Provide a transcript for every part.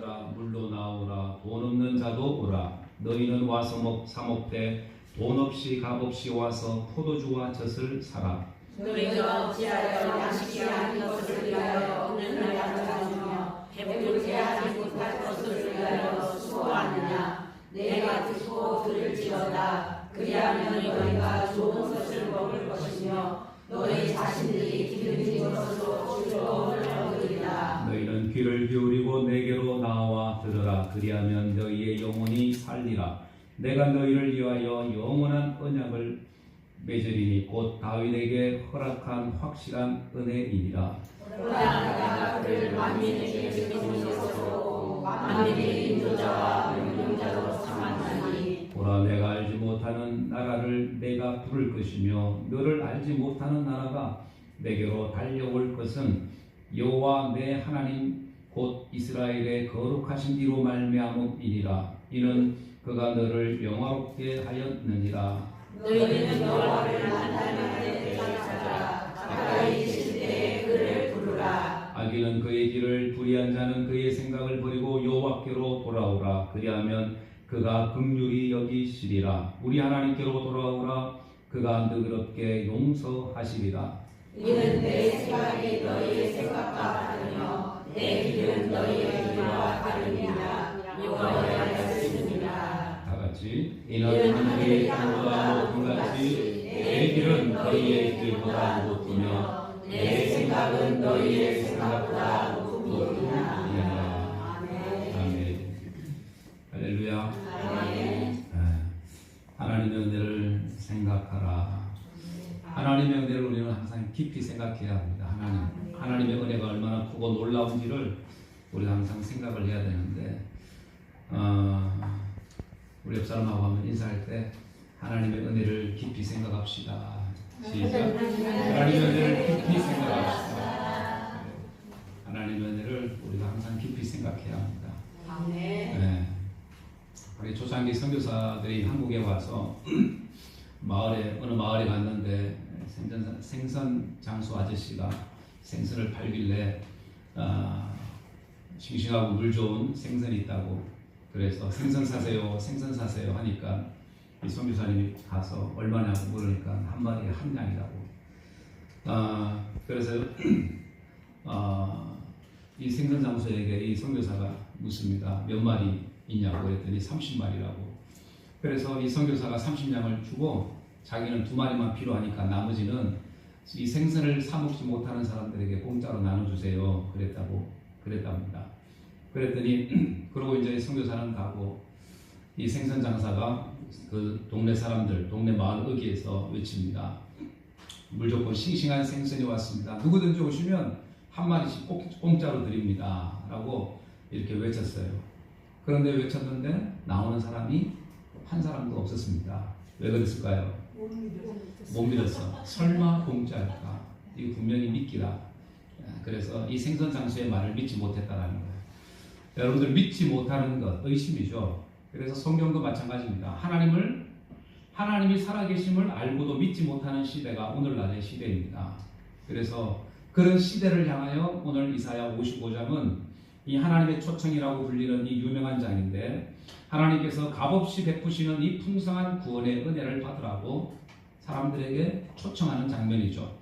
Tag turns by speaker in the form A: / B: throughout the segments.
A: 오라 물로 나오라 돈 없는 자도 오라 너희는 와서 사 먹되 돈 없이 값 없이 와서 포도주와 젖을 사라.
B: 너희가 어찌하여 양식이 아닌 것을 위하여 오늘날 가져가며 배불리 하지 못할 것을 위하여 수고하느냐. 내가 듣고 들을지어다. 그리하면 너희가 좋은 것을 먹을 것이며 너희 자신들이 기름진 것으로 즐거움을 얻으리라.
A: 너희는 귀를 기울이고 내게로 나와 들으라. 그리하면 너희의 영혼이 살리라. 내가 너희를 위하여 영원한 언약을 맺으리니 곧 다윗에게 허락한 확실한 은혜이니라.
B: 내가 그를 만민에게 증인인 것으로 만민의 인도자와 명령자로 삼았나니.
A: 보라 내가 알지 못하는 나라를 내가 부를 것이며 너를 알지 못하는 나라가 내게로 달려올 것은 여호와 내 하나님 곧 이스라엘의 거룩하신 이로 말미암음이니라. 이는 그가 너를 영화롭게 하였느니라.
B: 너희는 여호와를 만날 때 찾아라. 가까이 계실 때에 그를 부르라.
A: 악인은 그의 길을 불의한 자는 그의 생각을 버리고 여호와께로 돌아오라. 그리하면 그가 긍휼히 여기시리라. 우리 하나님께로 돌아오라. 그가 너그럽게 용서하시리라.
B: 이는 내 생각이 너희의 생각과 다르며 내 길은 너희의 길과 다르니라. 여호와의 말씀이니라.
A: 다 같이 이는 하늘의 땅보다 높은 같이 내 길은 너희의 길보다 높으며 내 생각은 너희의 생각보다 높으니라.
B: 아멘.
A: 할렐루야.
B: 아멘.
A: 하나님의 은혜를 생각하라. 하나님의 은혜를 우리는 항상 깊이 생각해야 합니다. 하나님의 은혜가 얼마나 크고 놀라운지를 우리가 항상 생각을 해야 되는데 우리 옆 사람하고 한번 인사할 때 하나님의 은혜를 깊이 생각합시다. 시작. 하나님의 은혜를 깊이 생각합시다. 하나님의 은혜를 우리가 항상 깊이 생각해야 합니다. 네. 우리 초창기 선교사들이 한국에 와서 어느 마을에 갔는데 생선 장수 아저씨가 생선을 팔길래 싱싱하고 물 좋은 생선이 있다고 그래서 생선 사세요 하니까 이 선교사님이 가서 얼마냐고 물으니까 한 마리에 한 냥이라고. 그래서 이 생선 장수에게 이 선교사가 묻습니다. 몇 마리 있냐고 그랬더니 30마리라고. 그래서 이 선교사가 30냥을 주고 자기는 2마리만 필요하니까 나머지는 이 생선을 사 먹지 못하는 사람들에게 공짜로 나눠주세요 그랬답니다. 그랬더니 그러고 이제 선교사는 가고 이 생선 장사가 그 동네 사람들, 동네 마을 어귀에서 외칩니다. 무조건 싱싱한 생선이 왔습니다. 누구든지 오시면 한 마리씩 공짜로 드립니다 라고 이렇게 외쳤어요. 그런데 외쳤는데 나오는 사람이 한 사람도 없었습니다. 왜 그랬을까요? 못 믿었어. 설마 공짜일까? 이거 분명히 믿기다. 그래서 이 생선 장수의 말을 믿지 못했다라는 거예요. 여러분들 믿지 못하는 것 의심이죠. 그래서 성경도 마찬가지입니다. 하나님이 살아계심을 알고도 믿지 못하는 시대가 오늘날의 시대입니다. 그래서 그런 시대를 향하여 오늘 이사야 55장은 이 하나님의 초청이라고 불리는 이 유명한 장인데 하나님께서 값없이 베푸시는 이 풍성한 구원의 은혜를 받으라고 사람들에게 초청하는 장면이죠.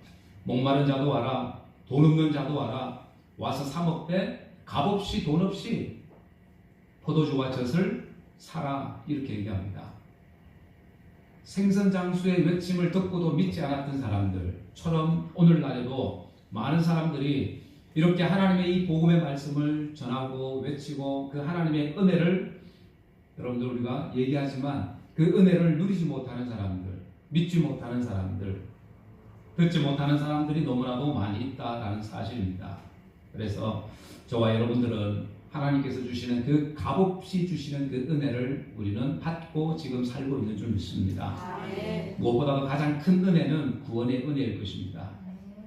A: 목마른 자도 와라, 돈 없는 자도 와라, 와서 사 먹되 값없이 돈 없이 포도주와 젖을 사라 이렇게 얘기합니다. 생선 장수의 외침을 듣고도 믿지 않았던 사람들처럼 오늘날에도 많은 사람들이 이렇게 하나님의 이 복음의 말씀을 전하고 외치고 그 하나님의 은혜를 여러분들 우리가 얘기하지만 그 은혜를 누리지 못하는 사람들, 믿지 못하는 사람들, 듣지 못하는 사람들이 너무나도 많이 있다라는 사실입니다. 그래서 저와 여러분들은 하나님께서 주시는 그 값없이 주시는 그 은혜를 우리는 받고 지금 살고 있는 줄 믿습니다. 무엇보다도 가장 큰 은혜는 구원의 은혜일 것입니다.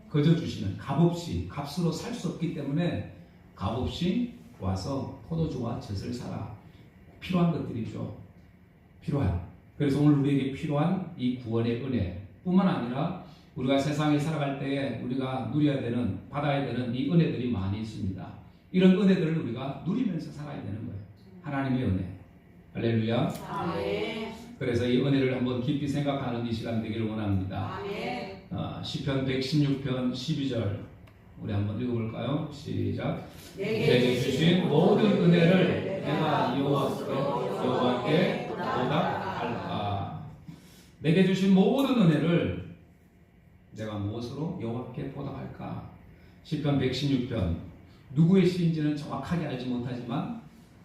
A: 거저 주시는 값없이 값으로 살 수 없기 때문에 값없이 와서 포도주와 젖을 사라. 필요한 것들이죠. 그래서 오늘 우리에게 필요한 이 구원의 은혜 뿐만 아니라 우리가 세상에 살아갈 때에 우리가 누려야 되는 받아야 되는 이 은혜들이 많이 있습니다. 이런 은혜들을 우리가 누리면서 살아야 되는 거예요. 하나님의 은혜. 할렐루야.
B: 아멘.
A: 그래서 이 은혜를 한번 깊이 생각하는 이 시간 되기를 원합니다.
B: 아멘.
A: 시편 116편 12절 우리 한번 읽어볼까요? 시작.
B: 내게
A: 주신 모든 은혜를 내가 여호와께 보답할까. 내게 주신 모든 은혜를 내가 무엇으로 여호와께 보답할까. 시편 116편 누구의 시인지는 정확하게 알지 못하지만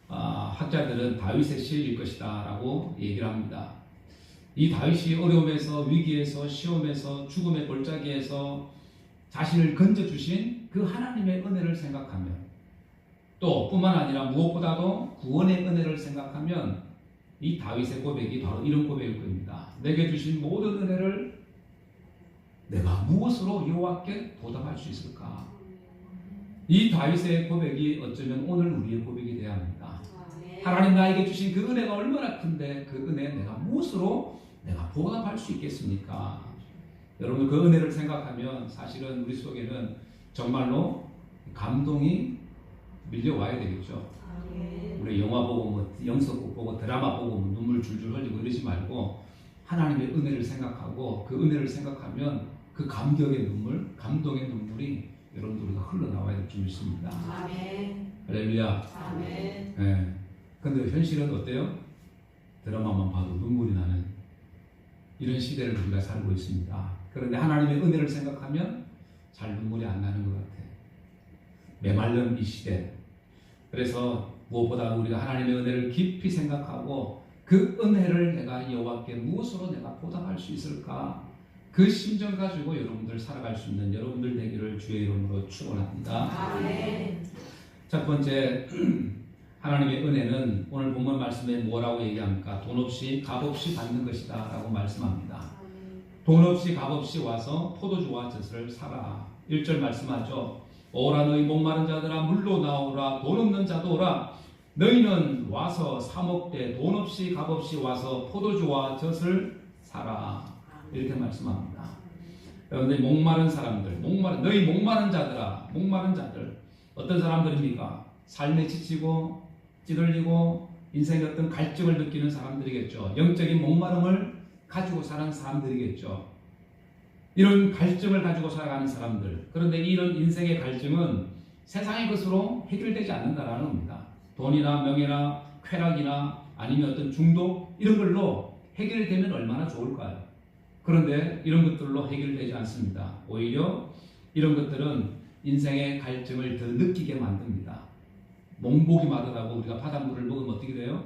A: 학자들은 다윗의 시일 것이다 라고 얘기를 합니다. 이 다윗이 어려움에서, 위기에서, 시험에서, 죽음의 골짜기에서 자신을 건져주신 그 하나님의 은혜를 생각하면, 또 뿐만 아니라 무엇보다도 구원의 은혜를 생각하면 이 다윗의 고백이 바로 이런 고백일 겁니다. 내게 주신 모든 은혜를 내가 무엇으로 여호와께 보답할 수 있을까? 이 다윗의 고백이 어쩌면 오늘 우리의 고백이 되어야 합니다. 하나님 나에게 주신 그 은혜가 얼마나 큰데 그 은혜 내가 무엇으로 내가 보답할 수 있겠습니까? 여러분 그 은혜를 생각하면 사실은 우리 속에는 정말로 감동이 밀려와야 되겠죠. 우리 영화 보고 뭐 영서곡 보고 드라마 보고 뭐 눈물 줄줄 흘리고 이러지 말고 하나님의 은혜를 생각하고 그 은혜를 생각하면 그 감격의 눈물, 감동의 눈물이 여러분들 우리가 흘러나와야 될 줄 믿습니다.
B: 아멘.
A: 할렐루야.
B: 아멘.
A: 네. 근데 현실은 어때요? 드라마만 봐도 눈물이 나는 이런 시대를 우리가 살고 있습니다. 그런데 하나님의 은혜를 생각하면 잘 눈물이 안 나는 것 같아요. 메말른 이 시대. 그래서 무엇보다 우리가 하나님의 은혜를 깊이 생각하고 그 은혜를 내가 여호와께 무엇으로 내가 보답할 수 있을까? 그 심정 가지고 여러분들 살아갈 수 있는 여러분들 되기를 주의 이름으로 축원합니다.
B: 아멘.
A: 첫 번째 하나님의 은혜는 오늘 본문 말씀에 뭐라고 얘기합니까? 돈 없이 값 없이 받는 것이다 라고 말씀합니다. 돈 없이 값 없이 와서 포도주와 젖을 사라. 1절 말씀하죠. 오라 너희 목마른 자들아 물로 나오라. 돈 없는 자도 오라. 너희는 와서 사 먹되 돈 없이 값 없이 와서 포도주와 젖을 사라. 이렇게 말씀합니다. 여러분들 목마른 사람들, 너희 목마른 자들아, 목마른 자들 어떤 사람들입니까? 삶에 지치고 찌들리고 인생의 어떤 갈증을 느끼는 사람들이겠죠. 영적인 목마름을 가지고 사는 사람들이겠죠. 이런 갈증을 가지고 살아가는 사람들. 그런데 이런 인생의 갈증은 세상의 것으로 해결되지 않는다라는 겁니다. 돈이나 명예나 쾌락이나 아니면 어떤 중독 이런 걸로 해결되면 얼마나 좋을까요? 그런데 이런 것들로 해결되지 않습니다. 오히려 이런 것들은 인생의 갈증을 더 느끼게 만듭니다. 몽복이 마르다고 우리가 바닷물을 먹으면 어떻게 돼요?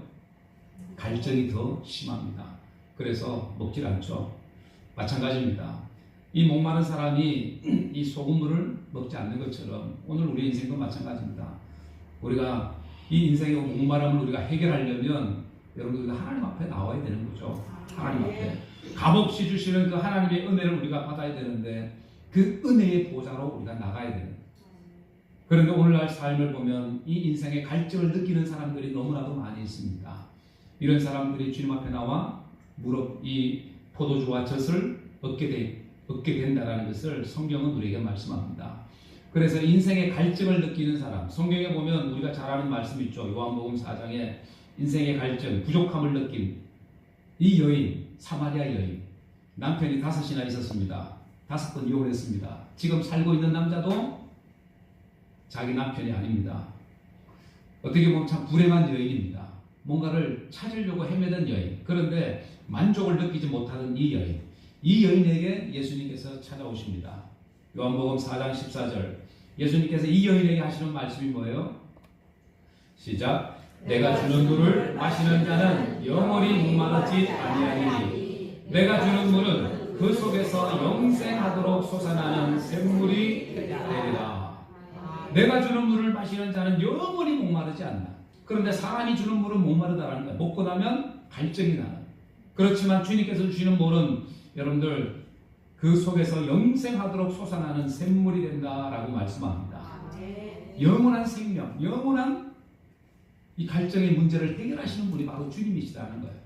A: 갈증이 더 심합니다. 그래서 먹질 않죠. 마찬가지입니다. 이 목마른 사람이 이 소금물을 먹지 않는 것처럼 오늘 우리 인생도 마찬가지입니다. 우리가 이 인생의 목마름을 우리가 해결하려면 여러분 우리가 하나님 앞에 나와야 되는 거죠. 하나님 앞에 값없이 주시는 그 하나님의 은혜를 우리가 받아야 되는데 그 은혜의 보좌로 우리가 나가야 되는 거예요. 그런데 오늘날 삶을 보면 이 인생의 갈증을 느끼는 사람들이 너무나도 많이 있습니다. 이런 사람들이 주님 앞에 나와 이 포도주와 젖을 얻게 된다는 것을 성경은 우리에게 말씀합니다. 그래서 인생의 갈증을 느끼는 사람, 성경에 보면 우리가 잘 아는 말씀 있죠. 요한복음 4장에 인생의 갈증, 부족함을 느낀 이 여인, 사마리아 여인, 남편이 5이나 있었습니다. 5번 이혼했습니다. 지금 살고 있는 남자도 자기 남편이 아닙니다. 어떻게 보면 참 불행한 여인입니다. 뭔가를 찾으려고 헤매던 여인. 그런데 만족을 느끼지 못하던 이 여인. 이 여인에게 예수님께서 찾아오십니다. 요한복음 4장 14절. 예수님께서 이 여인에게 하시는 말씀이 뭐예요? 시작. 내가 주는 물을 마시는 자는 영원히 목마르지 아니하리니 내가 주는 물은 그 속에서 영생하도록 솟아나는 샘물이 되리라. 내가 주는 물을 마시는 자는 영원히 목마르지 않나. 그런데 사람이 주는 물은 목마르다라는 거예요. 먹고 나면 갈증이 나는. 그렇지만 주님께서 주시는 물은 여러분들 그 속에서 영생하도록 솟아나는 샘물이 된다라고 말씀합니다. 영원한 생명, 영원한 이 갈증의 문제를 해결하시는 분이 바로 주님이시라는 거예요.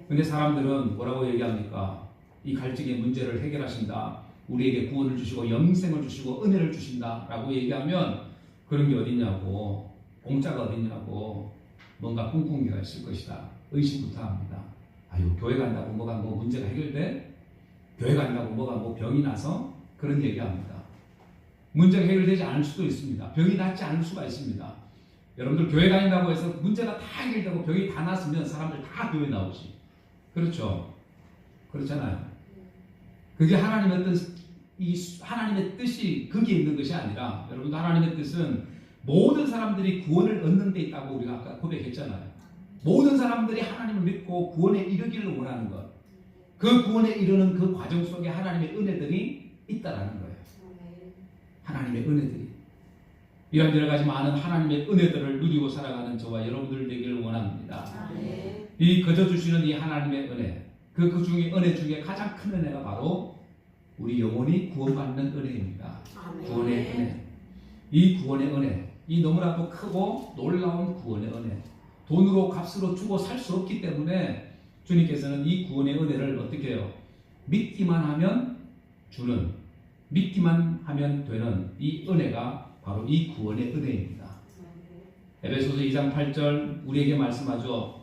A: 근데 사람들은 뭐라고 얘기합니까? 이 갈증의 문제를 해결하신다. 우리에게 구원을 주시고 영생을 주시고 은혜를 주신다라고 얘기하면 그런 게 어딨냐고, 공짜가 어딨냐고, 뭔가 꿍꿍이가 있을 것이다. 의심부터 합니다. 아유, 교회 간다고 뭐가 뭐 문제가 해결돼? 교회 간다고 뭐가 뭐 병이 나서? 그런 얘기합니다. 문제가 해결되지 않을 수도 있습니다. 병이 낫지 않을 수가 있습니다. 여러분들 교회 다닌다고 해서 문제가 다 해결되고 병이 다 났으면 사람들 다 교회 나오지. 그렇죠? 그렇잖아요. 그게 하나님의 어떤 하나님의 뜻이 거기에 있는 것이 아니라, 여러분들 하나님의 뜻은 모든 사람들이 구원을 얻는 데 있다고 우리가 아까 고백했잖아요. 모든 사람들이 하나님을 믿고 구원에 이르기를 원하는 것. 그 구원에 이르는 그 과정 속에 하나님의 은혜들이 있다라는 거예요. 하나님의 은혜들이. 이런 여러 가지 많은 하나님의 은혜들을 누리고 살아가는 저와 여러분들 되기를 원합니다. 이 거저 주시는 이 하나님의 은혜, 그 중에 은혜 중에 가장 큰 은혜가 바로 우리 영혼이 구원받는 은혜입니다. 구원의 은혜. 이 구원의 은혜, 이 너무나도 크고 놀라운 구원의 은혜. 돈으로 값으로 주고 살 수 없기 때문에 주님께서는 이 구원의 은혜를 어떻게 해요? 믿기만 하면 주는, 믿기만 하면 되는 이 은혜가 바로 이 구원의 은혜입니다. 에베소서 2장 8절 우리에게 말씀하죠.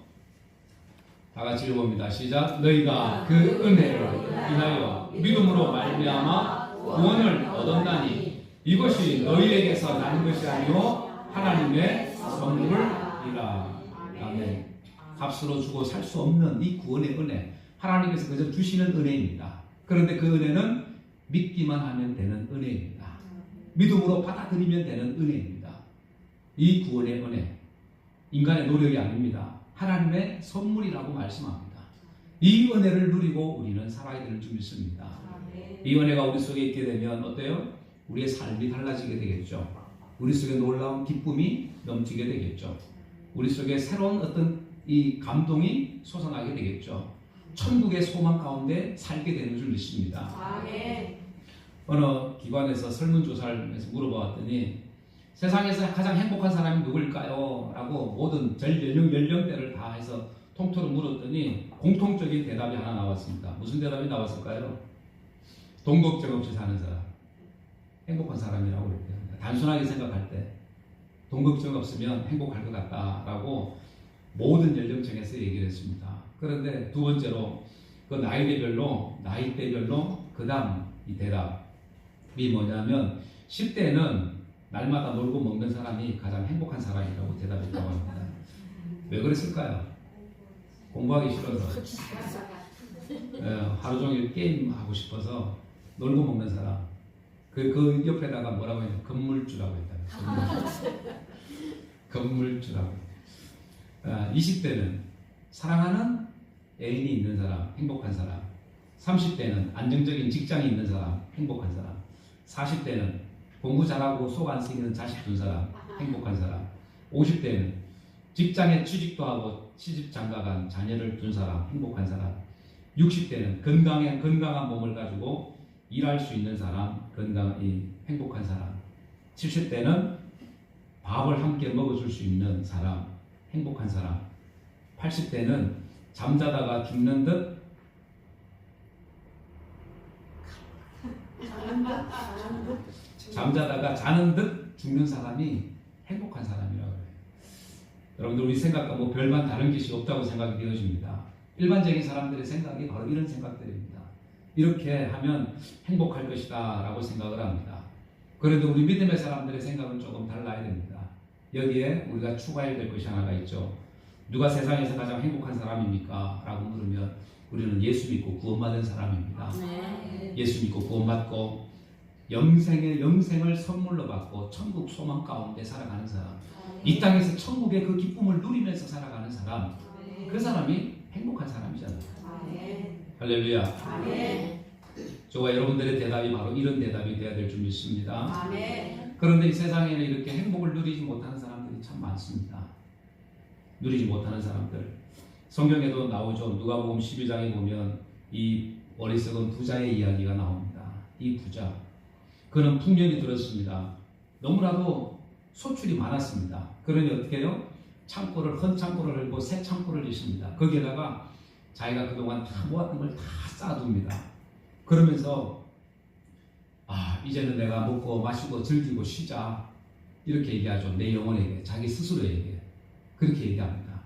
A: 다 같이 읽어봅니다. 시작. 너희가 그 은혜를 인하여 믿음으로 말미암아 구원을 얻었나니 이것이 너희에게서 난 것이 아니요 하나님의 선물이라. 아멘. 값으로 주고 살 수 없는 이 구원의 은혜, 하나님께서 그저 주시는 은혜입니다. 그런데 그 은혜는 믿기만 하면 되는 은혜입니다. 믿음으로 받아들이면 되는 은혜입니다. 이 구원의 은혜, 인간의 노력이 아닙니다. 하나님의 선물이라고 말씀합니다. 이 은혜를 누리고 우리는 살아야 될 줄 믿습니다. 이 은혜가 우리 속에 있게 되면 어때요? 우리의 삶이 달라지게 되겠죠. 우리 속에 놀라운 기쁨이 넘치게 되겠죠. 우리 속에 새로운 어떤 이 감동이 솟아나게 되겠죠. 천국의 소망 가운데 살게 되는 줄 믿습니다. 어느 기관에서 설문조사를 해서 물어봤더니 세상에서 가장 행복한 사람이 누굴까요? 라고 모든 연령대를 다 해서 통틀어 물었더니 공통적인 대답이 하나 나왔습니다. 무슨 대답이 나왔을까요? 돈 걱정 없이 사는 사람. 행복한 사람이라고 그랬대요. 단순하게 생각할 때 돈 걱정 없으면 행복할 것 같다라고 모든 연령층에서 얘기를 했습니다. 그런데 두 번째로 그 나이대별로 그 다음 이 대답이 뭐냐면 10대는 날마다 놀고 먹는 사람이 가장 행복한 사람이라고 대답했다고 합니다. 왜 그랬을까요? 공부하기 싫어서, 하루 종일 게임하고 싶어서 놀고 먹는 사람. 그 옆에다가 뭐라고 했냐? 건물주라고 했다. 건물주라고. 20대는 사랑하는 애인이 있는 사람, 행복한 사람. 30대는 안정적인 직장이 있는 사람, 행복한 사람. 40대는 공부 잘하고 속 안 쓰이는 자식 둔 사람, 행복한 사람. 50대는 직장에 취직도 하고 시집 장가간 자녀를 둔 사람, 행복한 사람. 60대는 건강한 몸을 가지고 일할 수 있는 사람, 행복한 사람. 70대는 밥을 함께 먹어줄 수 있는 사람, 행복한 사람. 80대는 잠자다가 죽는 듯 잠자다가 자는 듯 죽는 사람이 행복한 사람이라고 해요. 여러분들 우리 생각과 뭐 별반 다른 것이 없다고 생각이 되어집니다. 일반적인 사람들의 생각이 바로 이런 생각들입니다. 이렇게 하면 행복할 것이다 라고 생각을 합니다. 그래도 우리 믿음의 사람들의 생각은 조금 달라야 됩니다. 여기에 우리가 추가해야 될 것이 하나가 있죠. 누가 세상에서 가장 행복한 사람입니까? 라고 물으면 우리는 예수 믿고 구원받은 사람입니다. 예수 믿고 구원받고 영생을 선물로 받고 천국 소망 가운데 살아가는 사람, 이 땅에서 천국의 그 기쁨을 누리면서 살아가는 사람, 그 사람이 행복한 사람이잖아요. 할렐루야. 저와 여러분들의 대답이 바로 이런 대답이 되어야 될 줄 믿습니다. 그런데 이 세상에는 이렇게 행복을 누리지 못하는 사람들이 참 많습니다. 누리지 못하는 사람들, 성경에도 나오죠. 누가복음 12장에 보면 이 어리석은 부자의 이야기가 나옵니다. 이 부자, 그는 풍년이 들었습니다. 너무나도 소출이 많았습니다. 그러니 어떻게 해요? 헌 창고를 열고 새 창고를 짓습니다. 거기에다가 자기가 그동안 다 모았던 걸 다 쌓아둡니다. 그러면서 이제는 내가 먹고 마시고 즐기고 쉬자, 이렇게 얘기하죠. 내 영혼에게, 자기 스스로에게 그렇게 얘기합니다.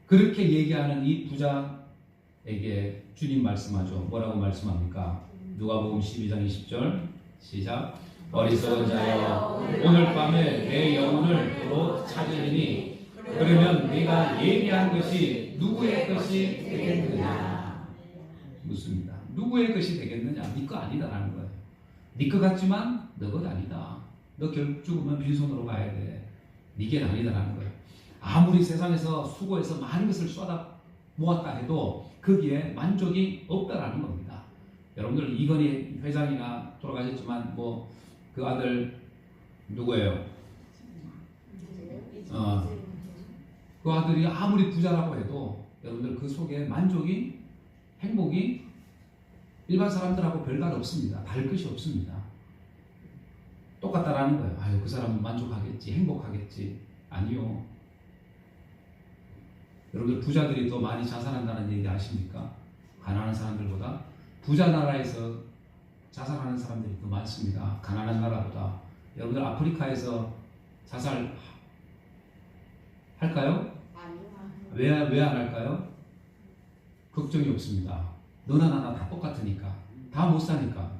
A: 그렇게 얘기하는 이 부자에게 주님 말씀하죠. 뭐라고 말씀합니까? 누가복음 12장 20절 시작. 어리석은 자여 오늘 밤에 내 영혼을 도로 찾으리니 그러면 네가 예비한 것이 누구의 것이 되겠느냐. 묻습니다. 누구의 것이 되겠느냐? 네 거 아니다라는 거예요. 네 거 같지만 너 것 아니다. 너 결국 죽으면 빈손으로 가야 돼. 네게 아니다라는 거예요. 아무리 세상에서 수고해서 많은 것을 쏟아 모았다 해도 거기에 만족이 없다라는 겁니다. 여러분들 이건희 회장이나 돌아가셨지만 뭐 그 아들 누구예요? 그 아들이 아무리 부자라고 해도 여러분들 그 속에 만족이, 행복이 일반 사람들하고 별다르 없습니다. 다를 것이 없습니다. 똑같다라는 거예요. 아유, 그 사람은 만족하겠지, 행복하겠지. 아니요. 여러분들 부자들이 더 많이 자살한다는 얘기 아십니까? 가난한 사람들보다 부자 나라에서 자살하는 사람들이 더 많습니다. 가난한 나라보다. 여러분들 아프리카에서 자살 할까요? 왜 안 할까요? 걱정이 없습니다. 너나 나나 다 똑같으니까. 다 못 사니까.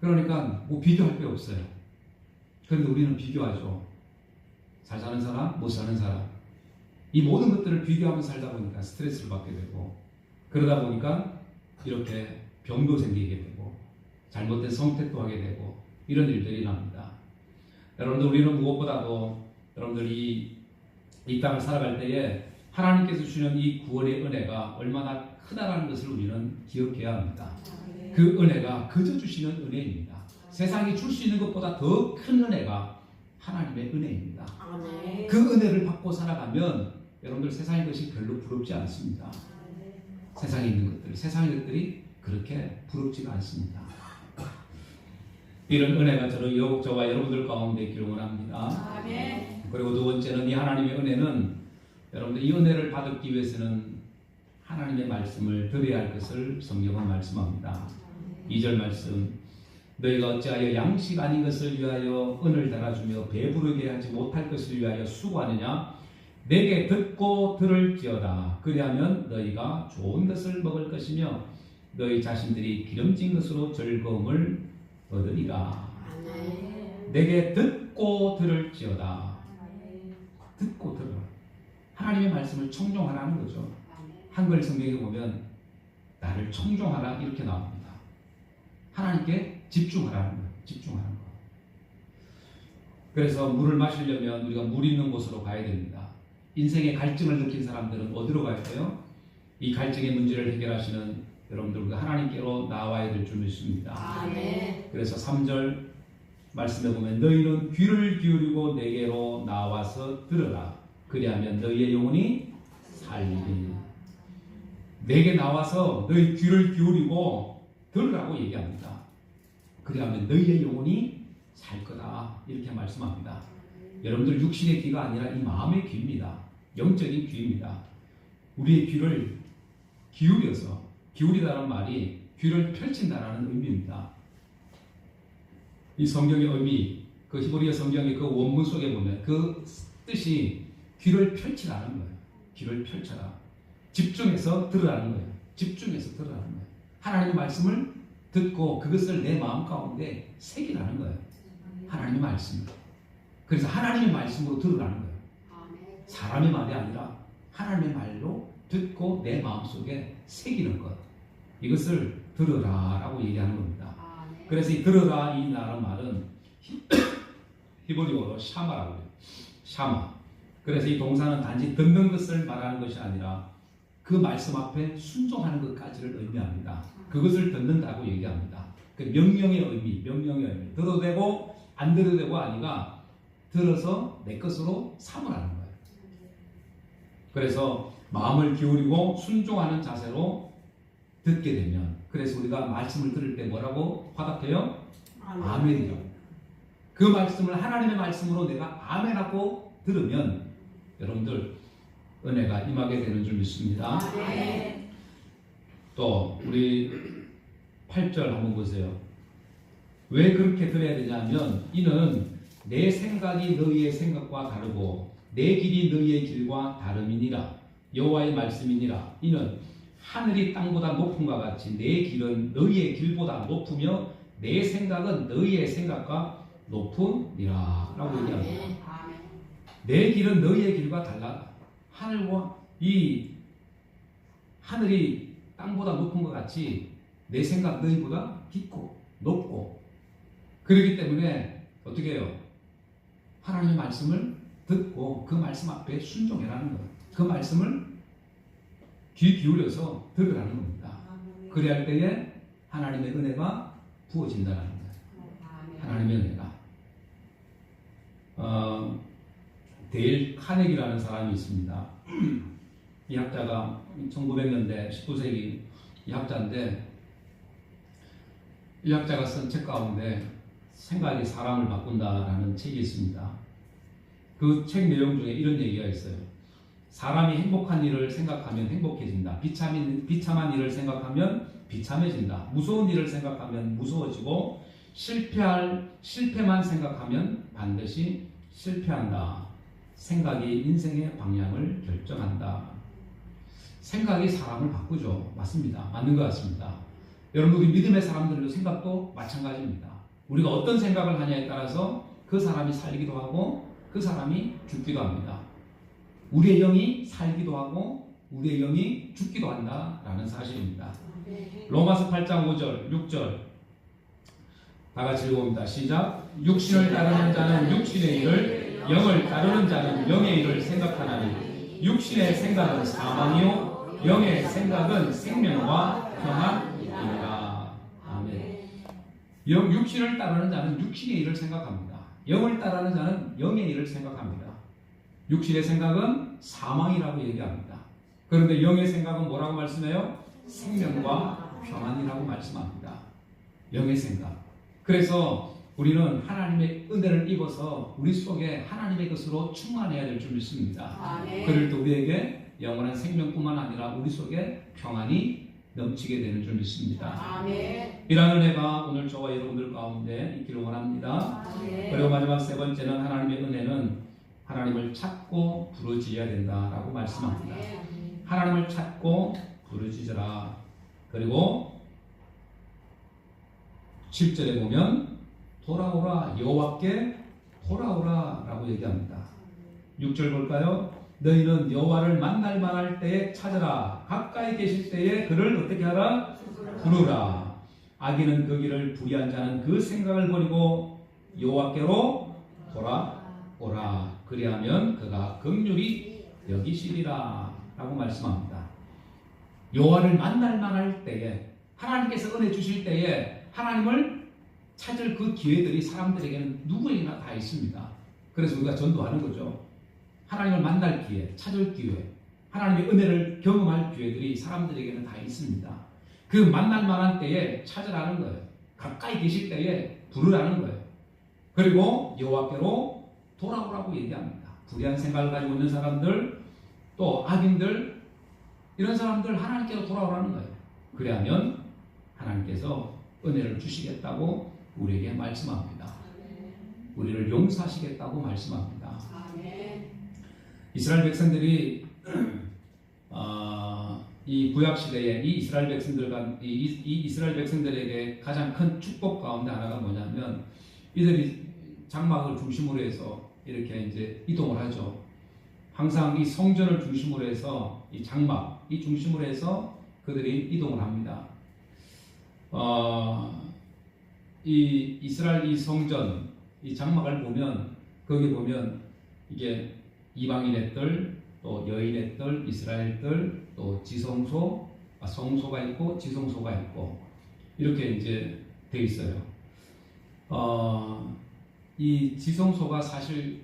A: 그러니까 뭐 비교할 게 없어요. 그런데 우리는 비교하죠. 잘 사는 사람, 못 사는 사람. 이 모든 것들을 비교하면서 살다 보니까 스트레스를 받게 되고, 그러다 보니까 이렇게 병도 생기게 되고, 잘못된 선택도 하게 되고, 이런 일들이 납니다. 여러분들, 우리는 무엇보다도 여러분들이 이 땅을 살아갈 때에 하나님께서 주시는 이 구원의 은혜가 얼마나 크다라는 것을 우리는 기억해야 합니다. 그 은혜가 그저 주시는 은혜입니다. 세상이 줄 수 있는 것보다 더 큰 은혜가 하나님의 은혜입니다. 그 은혜를 받고 살아가면 여러분들 세상의 것이 별로 부럽지 않습니다. 세상에 있는 것들, 세상의 것들이 그렇게 부럽지가 않습니다. 이런 은혜가 저와 여러분들 가운데 있기를 원합니다.
B: 아멘.
A: 그리고 두 번째는 이 하나님의 은혜는 여러분들 이 은혜를 받기 위해서는 하나님의 말씀을 들어야 할 것을 성경은 말씀합니다. 2절 말씀. 너희가 어찌하여 양식 아닌 것을 위하여 은을 달아주며 배부르게 하지 못할 것을 위하여 수고하느냐? 내게 듣고 들을지어다. 그리하면 너희가 좋은 것을 먹을 것이며 너희 자신들이 기름진 것으로 즐거움을 얻으리라. 내게 듣고 들을지어다. 듣고 들어라. 하나님의 말씀을 청종하라는 거죠. 한글 성경에 보면 나를 청종하라 이렇게 나옵니다. 하나님께 집중하라는 거예요. 집중하는 거. 그래서 물을 마시려면 우리가 물 있는 곳으로 가야 됩니다. 인생의 갈증을 느낀 사람들은 어디로 갈까요? 이 갈증의 문제를 해결하시는 여러분들 하나님께로 나와야 될 줄 믿습니다.
B: 아멘.
A: 그래서 3절 말씀에 보면 너희는 귀를 기울이고 내게로 나와서 들으라. 그리하면 너희의 영혼이 살리리. 내게 나와서 너희 귀를 기울이고 들으라고 얘기합니다. 그리하면 너희의 영혼이 살 거다. 이렇게 말씀합니다. 여러분들 육신의 귀가 아니라 이 마음의 귀입니다. 영적인 귀입니다. 우리의 귀를 기울여서, 기울이다라는 말이 귀를 펼친다라는 의미입니다. 이 성경의 의미, 그 히브리어 성경의 그 원문 속에 보면 그 뜻이 귀를 펼치라는 거예요. 귀를 펼쳐라. 집중해서 들으라는 거예요. 집중해서 들으라는 거예요. 하나님의 말씀을 듣고 그것을 내 마음 가운데 새기라는 거예요. 하나님의 말씀. 그래서 하나님의 말씀으로 들으라는 거예요. 사람의 말이 아니라 하나님의 말로 듣고 내 마음속에 새기는 것. 이것을 들으라라고 얘기하는 겁니다. 그래서 이 들으라 이 말은 히브리어로 샤마라고 해요. 샤마. 그래서 이 동사는 단지 듣는 것을 말하는 것이 아니라 그 말씀 앞에 순종하는 것까지를 의미합니다. 그것을 듣는다고 얘기합니다. 그 명령의 의미. 들어도 되고 안 들어도 되고 아니라 들어서 내 것으로 삼으라는 거예요. 그래서 마음을 기울이고 순종하는 자세로 듣게 되면, 그래서 우리가 말씀을 들을 때 뭐라고 화답해요? 아멘이요. 그 말씀을 하나님의 말씀으로 내가 아멘하고 들으면 여러분들 은혜가 임하게 되는 줄 믿습니다.
B: 아멘.
A: 또 우리 8절 한번 보세요. 왜 그렇게 들어야 되냐면 이는 내 생각이 너희의 생각과 다르고 내 길이 너희의 길과 다름이니라. 여호와의 말씀이니라. 이는 하늘이 땅보다 높음과 같이 내 길은 너희의 길보다 높으며 내 생각은 너희의 생각과 높으니라 라고 얘기합니다. 내 길은 너희의 길과 달라. 하늘이 땅보다 높은 것 같이 내 생각 너희보다 깊고 높고, 그렇기 때문에 어떻게 해요? 하나님의 말씀을 듣고 그 말씀 앞에 순종해라는 거예요. 그 말씀을 귀 기울여서 들으라는 겁니다. 그래야 할 때에 하나님의 은혜가 부어진다는 거예요. 하나님의 은혜가. 데일 카네기라는 사람이 있습니다. 이 학자가 1900년대 19세기 이 학자인데, 이 학자가 쓴 책 가운데 생각이 사람을 바꾼다라는 책이 있습니다. 그 책 내용 중에 이런 얘기가 있어요. 사람이 행복한 일을 생각하면 행복해진다. 비참한 일을 생각하면 비참해진다. 무서운 일을 생각하면 무서워지고 실패만 생각하면 반드시 실패한다. 생각이 인생의 방향을 결정한다. 생각이 사람을 바꾸죠. 맞습니다. 맞는 것 같습니다. 여러분, 우리 믿음의 사람들도 생각도 마찬가지입니다. 우리가 어떤 생각을 하냐에 따라서 그 사람이 살기도 하고 그 사람이 죽기도 합니다. 우리의 영이 살기도 하고 우리의 영이 죽기도 한다라는 사실입니다. 로마서 8장 5절, 6절 다 같이 읽어봅니다. 시작. 육신을 따르는 자는 육신의 일을, 영을 따르는 자는 영의 일을 생각하나니 육신의 생각은 사망이요 영의 생각은 생명과 평안이니라. 아멘. 육신을 따르는 자는 육신의 일을 생각합니다. 영을 따르는 자는 영의 일을 생각합니다. 육신의 생각은 사망이라고 얘기합니다. 그런데 영의 생각은 뭐라고 말씀해요? 생명과 평안이라고 말씀합니다. 영의 생각. 그래서 우리는 하나님의 은혜를 입어서 우리 속에 하나님의 것으로 충만해야 될 줄 믿습니다. 그럴 때 우리에게 영원한 생명뿐만 아니라 우리 속에 평안이 넘치게 되는 줄 믿습니다.
B: 아멘.
A: 이러한 은혜가 오늘 저와 여러분들 가운데 있기를 원합니다.
B: 아멘.
A: 그리고 마지막 세 번째는 하나님의 은혜는 하나님을 찾고 부르짖어야 된다라고 말씀합니다. 하나님을 찾고 부르짖으라. 그리고 7절에 보면 돌아오라, 여호와께 돌아오라 라고 얘기합니다. 6절 볼까요? 너희는 여호와를 만날 만할 때에 찾으라. 가까이 계실 때에 그를 어떻게 하라? 부르라. 악인은 그 길을 불의한 자는 그 생각을 버리고 여호와께로 돌아오라. 그리하면 그가 긍휼히 여기시리라 라고 말씀합니다. 여호와를 만날 만할 때에, 하나님께서 은혜 주실 때에 하나님을 찾을 그 기회들이 사람들에게는 누구에게나 다 있습니다. 그래서 우리가 전도하는 거죠. 하나님을 만날 기회, 찾을 기회, 하나님의 은혜를 경험할 기회들이 사람들에게는 다 있습니다. 그 만날 만한 때에 찾으라는 거예요. 가까이 계실 때에 부르라는 거예요. 그리고 여호와께로 돌아오라고 얘기합니다. 불의한 생각을 가지고 있는 사람들, 또 악인들, 이런 사람들 하나님께로 돌아오라는 거예요. 그래야면 하나님께서 은혜를 주시겠다고 우리에게 말씀합니다. 우리를 용서하시겠다고 말씀합니다. 이스라엘 백성들이 이 구약 시대에 이 이스라엘 백성들에게 가장 큰 축복 가운데 하나가 뭐냐면, 이들이 장막을 중심으로 해서 이렇게 이제 이동을 하죠. 항상 이 성전을 중심으로 해서 이 장막, 이 중심으로 해서 그들이 이동을 합니다. 이 이스라엘 이 성전, 이 장막을 보면, 거기 보면 이게 이방인의 뜰, 또 여인의 뜰, 이스라엘 뜰, 또 지성소, 성소가 있고 지성소가 있고 이렇게 이제 돼 있어요. 이 지성소가 사실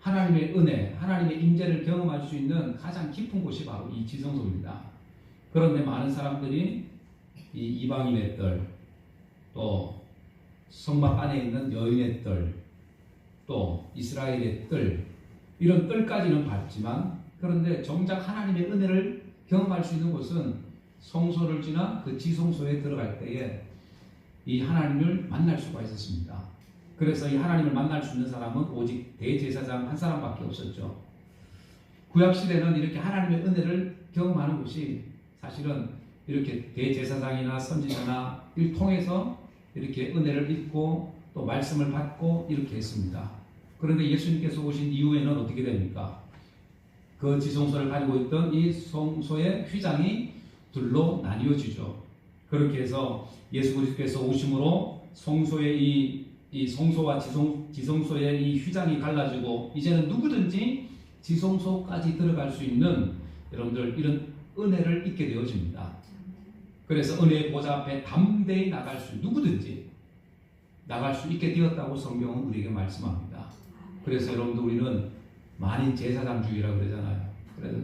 A: 하나님의 은혜, 하나님의 임재를 경험할 수 있는 가장 깊은 곳이 바로 이 지성소입니다. 그런데 많은 사람들이 이 이방인의 뜰, 또 성막 안에 있는 여인의 뜰, 또 이스라엘의 뜰, 이런 뜰까지는 밟지만, 그런데 정작 하나님의 은혜를 경험할 수 있는 곳은 성소를 지나 그 지성소에 들어갈 때에 이 하나님을 만날 수가 있었습니다. 그래서 이 하나님을 만날 수 있는 사람은 오직 대제사장 한 사람밖에 없었죠. 구약시대는 이렇게 하나님의 은혜를 경험하는 것이 사실은 이렇게 대제사장이나 선지자나 을 통해서 이렇게 은혜를 입고 또 말씀을 받고 이렇게 했습니다. 그런데 예수님께서 오신 이후에는 어떻게 됩니까? 그 지성소를 가지고 있던 이 성소의 휘장이 둘로 나뉘어지죠. 그렇게 해서 예수 그리스도께서 오심으로 성소의 이 성소와 지성소의 이 휘장이 갈라지고 이제는 누구든지 지성소까지 들어갈 수 있는 여러분들 이런 은혜를 입게 되어집니다. 그래서 은혜의 보좌 앞에 담대히 누구든지 나갈 수 있게 되었다고 성경은 우리에게 말씀합니다. 그래서 여러분들 우리는 만인 제사장주의라고 그러잖아요. 그래서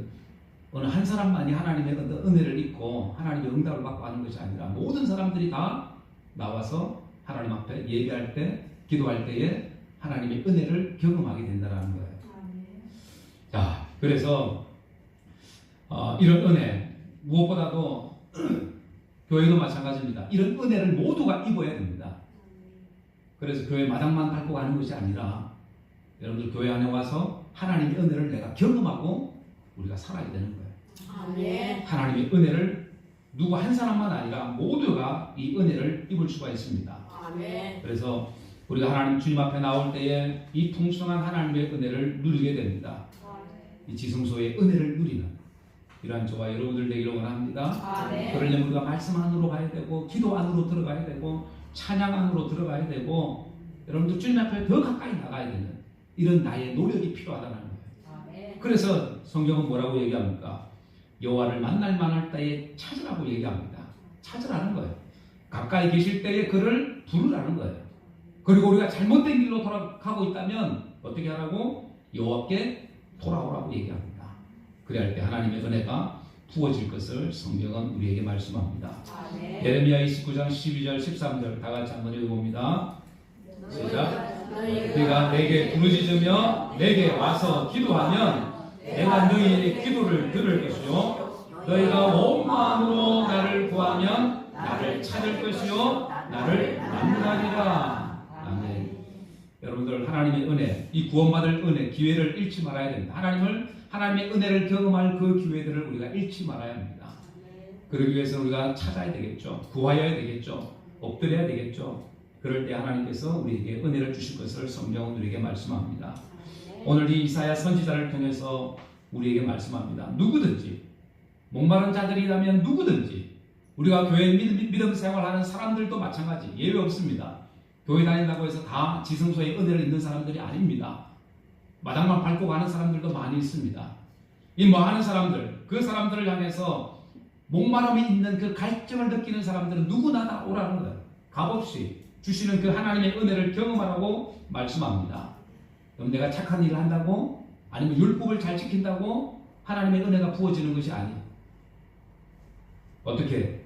A: 어느 한 사람만이 하나님의 은혜를 입고 하나님의 응답을 받고 하는 것이 아니라 모든 사람들이 다 나와서 하나님 앞에 예배할 때, 기도할 때에 하나님의 은혜를 경험하게 된다는 거예요. 자, 그래서 이런 은혜 무엇보다도 교회도 마찬가지입니다. 이런 은혜를 모두가 입어야 됩니다. 그래서 교회 마당만 밟고 가는 것이 아니라 여러분들 교회 안에 와서 하나님의 은혜를 내가 경험하고 우리가 살아야 되는 거예요.
B: 아멘.
A: 하나님의 은혜를 누구 한 사람만 아니라 모두가 이 은혜를 입을 수가 있습니다.
B: 아멘.
A: 그래서 우리가 하나님 주님 앞에 나올 때에 이 풍성한 하나님의 은혜를 누리게 됩니다. 이 지성소의 은혜를 누리는 이러한 저와 여러분들 되기를 원합니다.
B: 아멘.
A: 그러려면 우리가 말씀 안으로 가야 되고 기도 안으로 들어가야 되고 찬양 안으로 들어가야 되고 여러분들 주님 앞에 더 가까이 나가야 되는 이런 나의 노력이 필요하다는 거예요.
B: 아멘.
A: 그래서 성경은 뭐라고 얘기합니까? 여호와를 만날 만할 때에 찾으라고 얘기합니다. 찾으라는 거예요. 가까이 계실 때에 그를 부르라는 거예요. 그리고 우리가 잘못된 길로 돌아가고 있다면 어떻게 하라고? 여호와께 돌아오라고 얘기합니다. 그래야 할 때 하나님의 은혜가 부어질 것을 성경은 우리에게 말씀합니다.
B: 아멘.
A: 예레미야 29장 12절 13절 다 같이 한번 읽어봅니다. 시작. 너희가 내게 부르짖으며 내게 와서 기도하면 내가 너희의 기도를 들을 것이요 너희가 온 마음으로 나를 구하면 나를 찾을 것이요 나를 만나리라. 아멘. 여러분들 하나님의 은혜, 이 구원받을 은혜, 기회를 잃지 말아야 됩니다. 하나님의 은혜를 경험할 그 기회들을 우리가 잃지 말아야 합니다. 그러기 위해서 우리가 찾아야 되겠죠. 구하여야 되겠죠. 엎드려야 되겠죠. 그럴 때 하나님께서 우리에게 은혜를 주실 것을 성경은 우리에게 말씀합니다. 오늘 이 이사야 선지자를 통해서 우리에게 말씀합니다. 누구든지 목마른 자들이라면 누구든지 우리가 교회 믿음 생활하는 사람들도 마찬가지 예외 없습니다. 교회 다닌다고 해서 다 지성소의 은혜를 입는 사람들이 아닙니다. 마당만 밟고 가는 사람들도 많이 있습니다. 이 뭐하는 사람들, 그 사람들을 향해서 목마름이 있는 그 갈증을 느끼는 사람들은 누구나 다 오라는 거예요. 값없이 주시는 그 하나님의 은혜를 경험하라고 말씀합니다. 그럼 내가 착한 일을 한다고 아니면 율법을 잘 지킨다고 하나님의 은혜가 부어지는 것이 아니에요. 어떻게?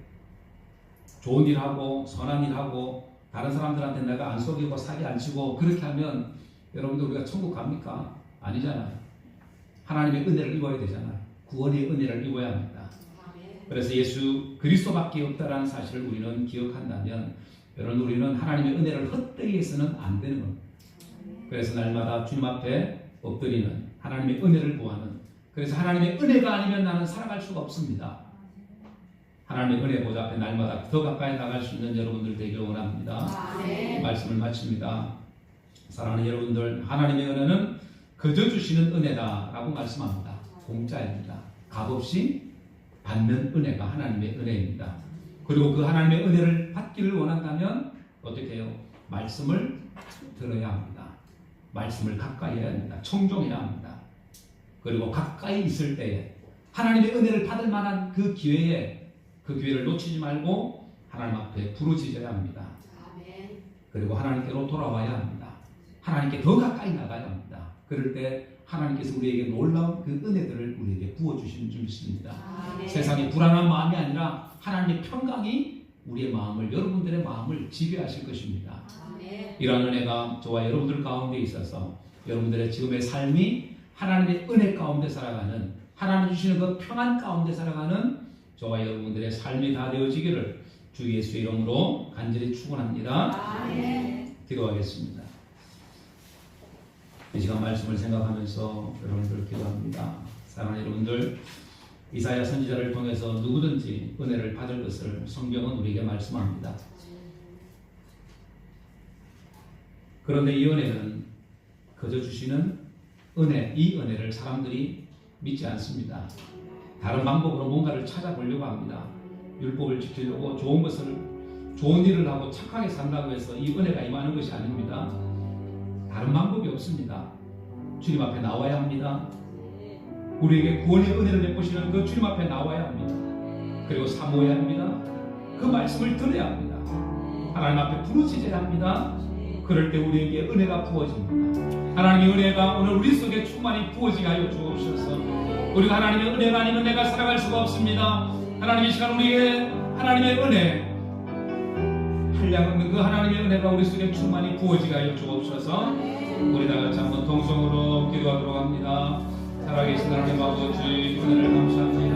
A: 좋은 일하고 선한 일하고 다른 사람들한테 내가 안 속이고 사기 안 치고 그렇게 하면 여러분들 우리가 천국 갑니까? 아니잖아요. 하나님의 은혜를 입어야 되잖아요. 구원의 은혜를 입어야 합니다. 그래서 예수 그리스도밖에 없다라는 사실을 우리는 기억한다면 여러분 우리는 하나님의 은혜를 헛되이 해서는 안 되는 겁니다. 그래서 날마다 주님 앞에 엎드리는 하나님의 은혜를 구하는 그래서 하나님의 은혜가 아니면 나는 살아갈 수가 없습니다. 하나님의 은혜 보좌 앞에 날마다 더 가까이 나갈 수 있는 여러분들 되기를 원합니다. 말씀을 마칩니다. 사랑하는 여러분들 하나님의 은혜는 그저 주시는 은혜다라고 말씀합니다. 공짜입니다. 값없이 받는 은혜가 하나님의 은혜입니다. 그리고 그 하나님의 은혜를 받기를 원한다면 어떻게 해요? 말씀을 들어야 합니다. 말씀을 가까이 해야 합니다. 청종해야 합니다. 그리고 가까이 있을 때에 하나님의 은혜를 받을 만한 그 기회를 놓치지 말고 하나님 앞에 부르짖어야 합니다. 그리고 하나님께로 돌아와야 합니다. 하나님께 더 가까이 나가야 합니다. 그럴 때 하나님께서 우리에게 놀라운 그 은혜들을 우리에게 부어주시는 줄 믿습니다. 세상에 불안한 마음이 아니라 하나님의 평강이 우리의 마음을 여러분들의 마음을 지배하실 것입니다. 이러한 은혜가 저와 여러분들 가운데 있어서 여러분들의 지금의 삶이 하나님의 은혜 가운데 살아가는 하나님 주시는 그 평안 가운데 살아가는 저와 여러분들의 삶이 다 되어지기를 주 예수의 이름으로 간절히 축원합니다. 기도하겠습니다. 이 시간 말씀을 생각하면서 여러분들 기도합니다. 사랑하는 여러분들, 이사야 선지자를 통해서 누구든지 은혜를 받을 것을 성경은 우리에게 말씀합니다. 그런데 이 은혜는 그저 주시는 은혜, 이 은혜를 사람들이 믿지 않습니다. 다른 방법으로 뭔가를 찾아보려고 합니다. 율법을 지키려고 좋은 일을 하고 착하게 산다고 해서 이 은혜가 임하는 것이 아닙니다. 다른 방법이 없습니다. 주님 앞에 나와야 합니다. 우리에게 구원의 은혜를 베푸시는 그 주님 앞에 나와야 합니다. 그리고 사모해야 합니다. 그 말씀을 들어야 합니다. 하나님 앞에 부르짖어야 합니다. 그럴 때 우리에게 은혜가 부어집니다. 하나님의 은혜가 오늘 우리 속에 충만히 부어지게 하여 주옵소서. 우리가 하나님의 은혜가 아니면 내가 살아갈 수가 없습니다. 하나님 이 시간 우리에게 하나님의 은혜, 한량없는 그 하나님의 은혜가 우리 속에 충만히 부어지게 하여 주옵소서. 우리 다 같이 한번 통성으로 기도하도록 합니다. 살아계신 하나님 아버지, 은혜를 감사합니다.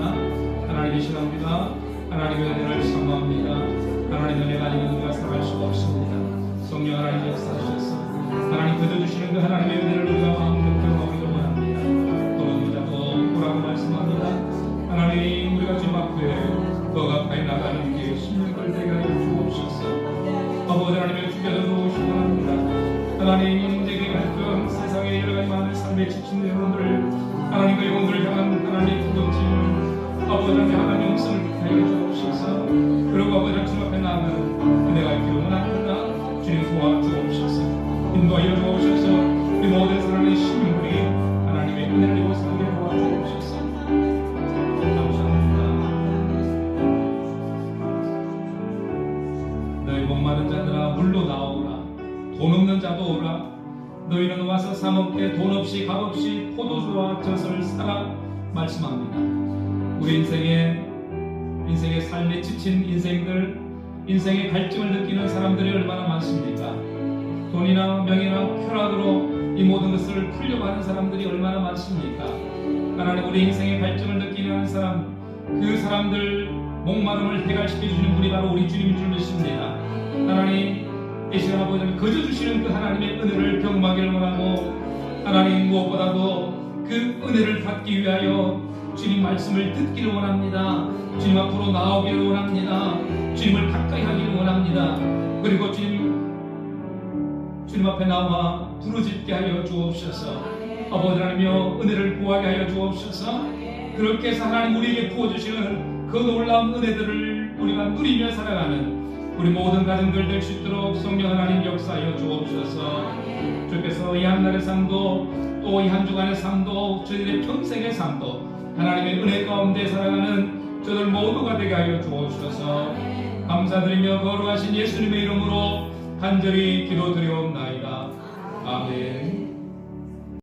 A: 하나님의 시간입니다. 하나님의 은혜를 사모합니다. 하나님의 은혜가 아니면 우리가 살아갈 수가 없습니다. 성령 하나님 역사하셔서 하나님 거둬주시는 그 하나님의 은혜를 우리가 마음껏 경험하기를 원합니다. 또는 자도 보라고 말씀합니다. 하나님, 우리가 주님 앞에 더 가까이 나가는 길 심령을 되게 하여 주옵소서. 아버지 하나님의 주께서 도우시기 원합니다. 하나님, 인생의 갈등, 세상의 여러 가지 많은 삶에 지친 여러분들, 하나님과 영혼들을 향한 하나님의 부동짐을 아버지 하나님의 음성을 하여 주옵소서. 그리고 아버지 주님 앞에 나아가는 은혜가 있기를 원합니다. 주님 도와주옵소서. 인도하여 주옵소서. 우리 모든 사랑의 시민들이 하나님의 은혜를 입고 살게 도와주옵소서. 감사합니다. 너희 목마른 자들아 물로 나오라. 돈 없는 자도 오라. 너희는 와서 사 먹되 돈 없이 값 없이 포도주와 젖을 사라 말씀합니다. 우리 인생의 삶에 지친 인생의 갈증을 느끼는 사람들이 얼마나 많습니까? 돈이나 명예나 쾌락으로 이 모든 것을 풀려고 하는 사람들이 얼마나 많습니까? 하나님, 우리 인생의 갈증을 느끼는 사람, 그 사람들 목마름을 해결시켜 주시는 분이 바로 우리 주님인 줄 믿습니다. 하나님, 이 시간 아버지 거저 주시는 그 하나님의 은혜를 경험하기를 원하고, 하나님 무엇보다도 그 은혜를 받기 위하여 주님 말씀을 듣기를 원합니다. 주님 앞으로 나오기를 원합니다. 주님을 가까이 하기를 원합니다. 그리고 주님 앞에 나와 부르짖게 하여 주옵소서. 아버지 하나님여, 은혜를 구하게 하여 주옵소서. 그렇게 해서 하나님 우리에게 부어주시는 그 놀라운 은혜들을 우리가 누리며 살아가는 우리 모든 가정들 될 수 있도록 성령 하나님 역사하여 주옵소서. 주께서 이 한 날의 삶도 또 이 한 주간의 삶도 저희들의 평생의 삶도 하나님의 은혜 가운데 살아가는 저들 모두가 되게 하여 주옵소서. 감사드리며 거룩하신 예수님의 이름으로 간절히 기도드리옵나이다. 아멘.